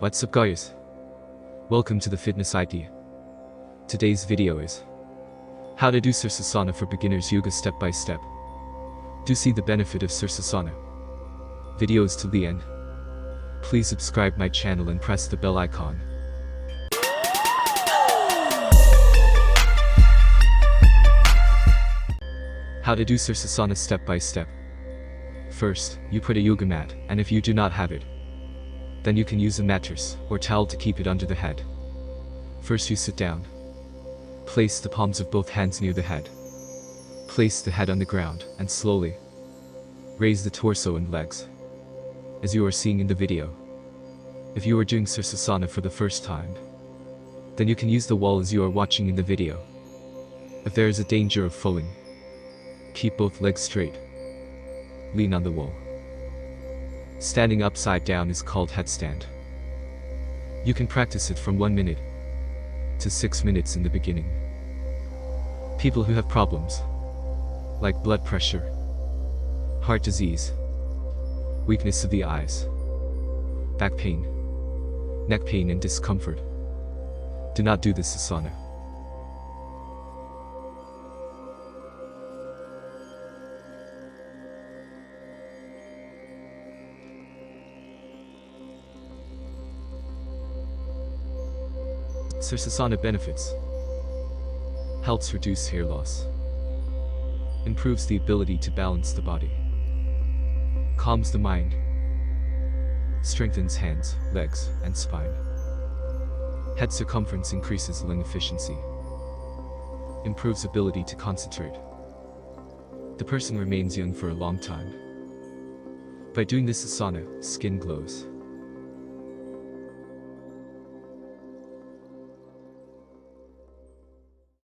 What's up guys? Welcome to the Fitness Idea. Today's video is how to do Sirsasana for beginners yoga step by step. Do see the benefit of Sirsasana. Videos to the end. Please subscribe my channel and press the bell icon. How to do Sirsasana step by step. First, you put a yoga mat, and if you do not have it, then you can use a mattress or towel to keep it under the head. First you sit down. Place the palms of both hands near the head. Place the head on the ground and slowly raise the torso and legs, as you are seeing in the video. If you are doing Sirsasana for the first time, then you can use the wall as you are watching in the video. If there is a danger of falling, keep both legs straight. Lean on the wall. Standing upside down is called headstand. You can practice it from 1 minute to 6 minutes in the beginning. People who have problems like blood pressure, heart disease, weakness of the eyes, back pain, neck pain and discomfort, do not do this asana. Sirsasana benefits: helps reduce hair loss, improves the ability to balance the body, calms the mind, strengthens hands, legs, and spine. Head circumference increases lung efficiency, improves ability to concentrate. The person remains young for a long time. By doing this asana, skin glows.